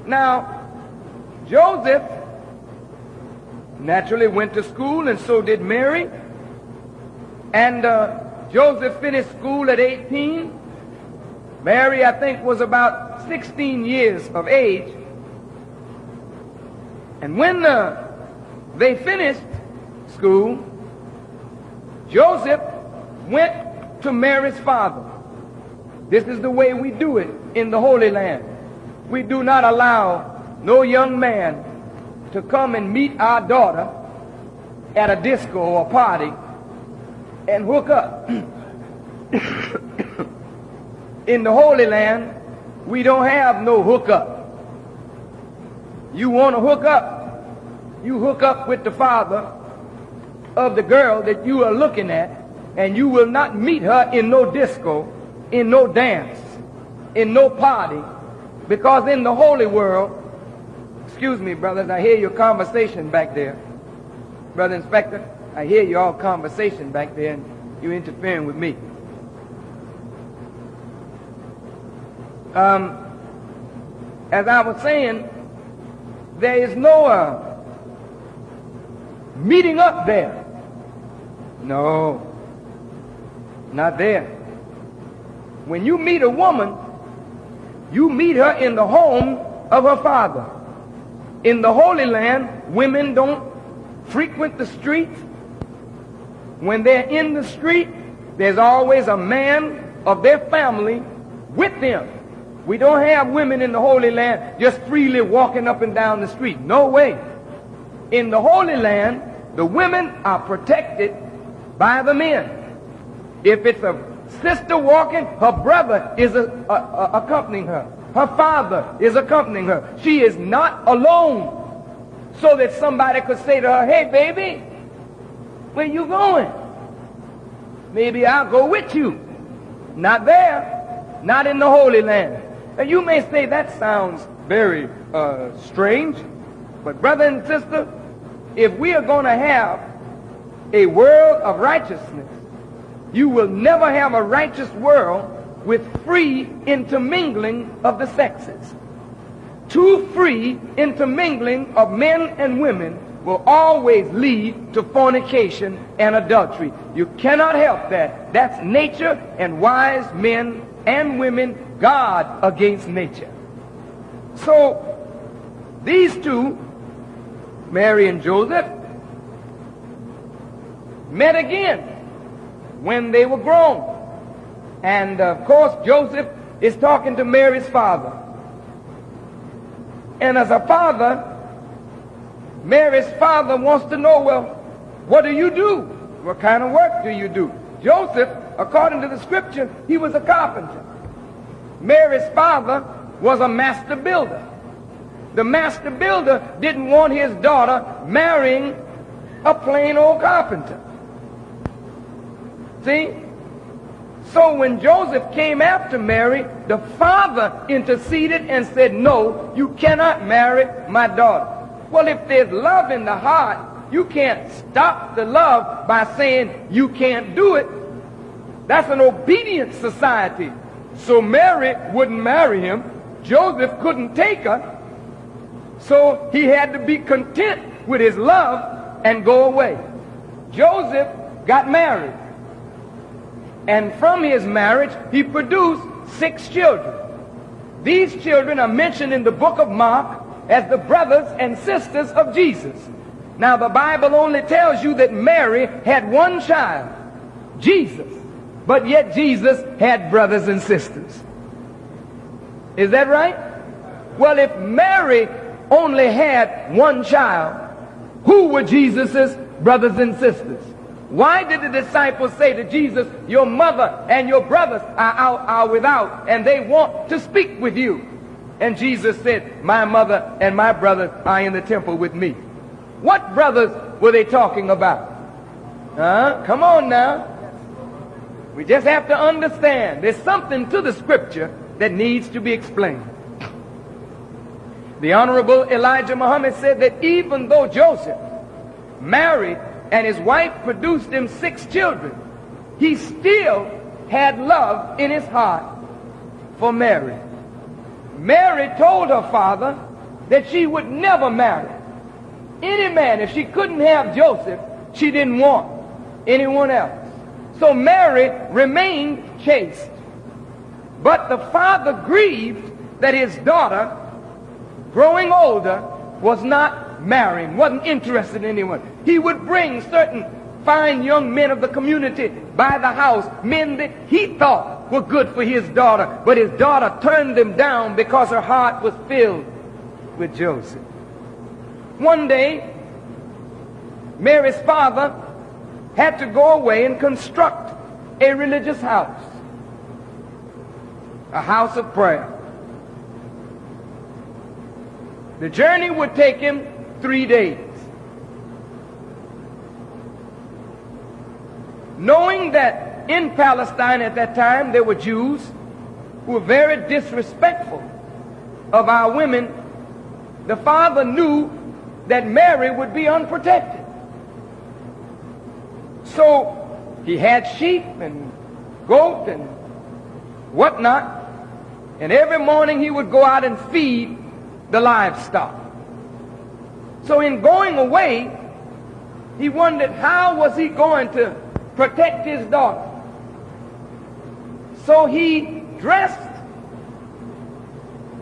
Now, Joseph naturally went to school, and so did Mary. And Joseph finished school at 18. Mary, I think, was about 16 years of age. And when they finished school, Joseph went to Mary's father. This is the way we do it in the Holy Land. We do not allow no young man to come and meet our daughter at a disco or party and hook up. In the Holy Land, we don't have no hookup. You want to hook up, you hook up with the father of the girl that you are looking at, and you will not meet her in no disco, in no dance, in no party, because in the holy world, excuse me, brothers, I hear your conversation back there. Brother Inspector, I hear your conversation back there, and you're interfering with me. As I was saying, there is no meeting up there. No, not there. When you meet a woman, you meet her in the home of her father. In the Holy Land, women don't frequent the streets. When they're in the street, there's always a man of their family with them. We don't have women in the Holy Land just freely walking up and down the street. No way. In the Holy Land, the women are protected by the men. If it's a sister walking, her brother is accompanying her. Her father is accompanying her. She is not alone. So that somebody could say to her, "Hey, baby, where you going? Maybe I'll go with you." Not there. Not in the Holy Land. And you may say that sounds very strange. But brother and sister, if we are going to have a world of righteousness, you will never have a righteous world with free intermingling of the sexes. Too free intermingling of men and women will always lead to fornication and adultery. You cannot help that. That's nature, and wise men and women guard against nature. So these two, Mary and Joseph, met again when they were grown. And of course, Joseph is talking to Mary's father. And as a father, Mary's father wants to know, well, what do you do? What kind of work do you do? Joseph, according to the scripture, he was a carpenter. Mary's father was a master builder. The master builder didn't want his daughter marrying a plain old carpenter. See? So when Joseph came after Mary, the father interceded and said, "No, you cannot marry my daughter." Well, if there's love in the heart, you can't stop the love by saying you can't do it. That's an obedient society. So Mary wouldn't marry him. Joseph couldn't take her. So he had to be content with his love and go away. Joseph got married. And from his marriage, he produced 6 children. These children are mentioned in the book of Mark as the brothers and sisters of Jesus. Now, the Bible only tells you that Mary had one child, Jesus. But yet Jesus had brothers and sisters. Is that right? Well, if Mary only had one child, who were Jesus's brothers and sisters? Why did the disciples say to Jesus, "Your mother and your brothers are without, and they want to speak with you"? And Jesus said, "My mother and my brothers are in the temple with me." What brothers were they talking about? Come on now. We just have to understand there's something to the scripture that needs to be explained. The Honorable Elijah Muhammad said that even though Joseph married and his wife produced him 6 children, he still had love in his heart for Mary. Mary told her father that she would never marry any man. If she couldn't have Joseph, she didn't want anyone else. So Mary remained chaste. But the father grieved that his daughter, growing older, was not marrying, wasn't interested in anyone. He would bring certain fine young men of the community by the house, men that he thought were good for his daughter, but his daughter turned them down because her heart was filled with Joseph. One day, Mary's father had to go away and construct a religious house, a house of prayer. The journey would take him 3 days. Knowing that in Palestine at that time there were Jews who were very disrespectful of our women, the father knew that Mary would be unprotected. So he had sheep and goat and whatnot, and every morning he would go out and feed the livestock. So in going away, he wondered how was he going to protect his daughter. So he dressed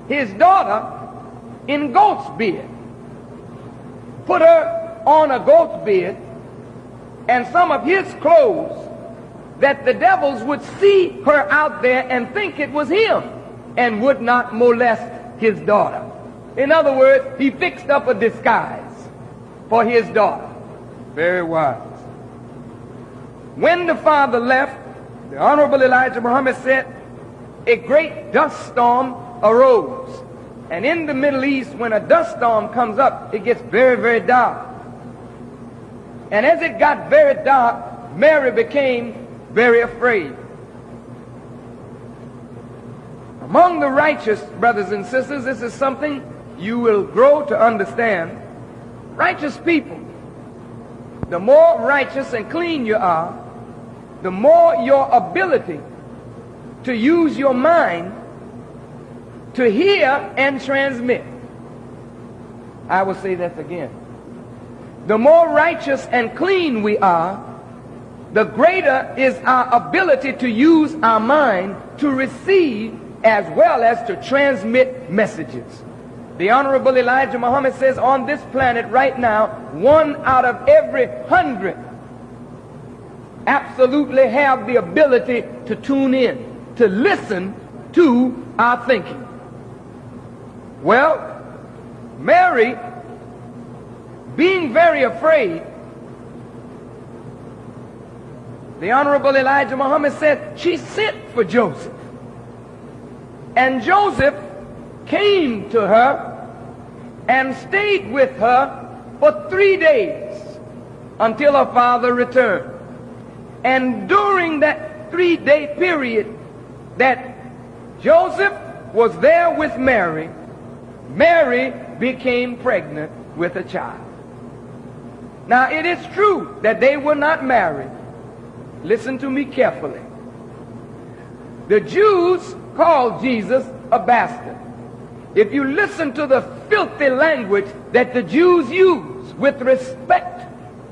his daughter in goat's beard, put her on a goat's beard and some of his clothes, that the devils would see her out there and think it was him and would not molest his daughter. In other words, he fixed up a disguise for his daughter. Very wise. When the father left, the Honorable Elijah Muhammad said, a great dust storm arose. And in the Middle East, when a dust storm comes up, it gets very, very dark. And as it got very dark, Mary became very afraid. Among the righteous, brothers and sisters, this is something you will grow to understand. Righteous people, the more righteous and clean you are, the more your ability to use your mind to hear and transmit. I will say that again. The more righteous and clean we are, the greater is our ability to use our mind to receive as well as to transmit messages. The Honorable Elijah Muhammad says on this planet right now, 1 out of every 100 absolutely have the ability to tune in, to listen to our thinking. Well, Mary, being very afraid, the Honorable Elijah Muhammad said she sent for Joseph. And Joseph came to her and stayed with her for 3 days until her father returned. And during that 3-day period that Joseph was there with Mary, Mary became pregnant with a child. Now it is true that they were not married. Listen to me carefully. The Jews called Jesus a bastard. If you listen to the filthy language that the Jews use with respect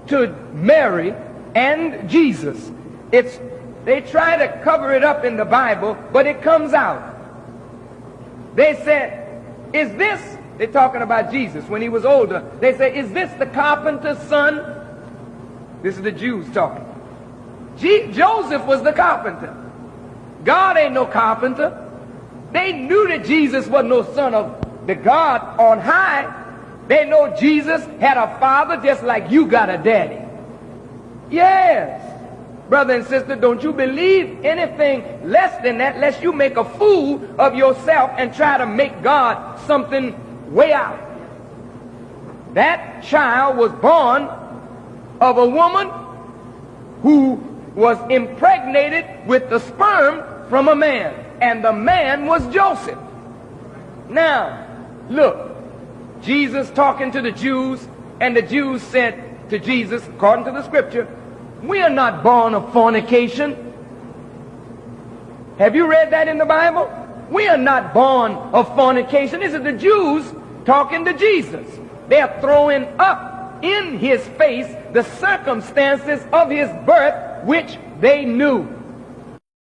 to Mary and Jesus, they try to cover it up in the Bible, but it comes out. They said, is this, they're talking about Jesus when he was older, they say, is this the carpenter's son? This is the Jews talking. Joseph was the carpenter. God ain't no carpenter. They knew that Jesus was no son of the God on high. They know Jesus had a father just like you got a daddy. Yes. Brother and sister, don't you believe anything less than that, lest you make a fool of yourself and try to make God something way out. That child was born of a woman who was impregnated with the sperm from a man, and the man was Joseph. Now, look, Jesus talking to the Jews, and the Jews said to Jesus, according to the scripture, we are not born of fornication. Have you read that in the Bible? We are not born of fornication. This is the Jews talking to Jesus. They're throwing up in his face the circumstances of his birth, which they knew.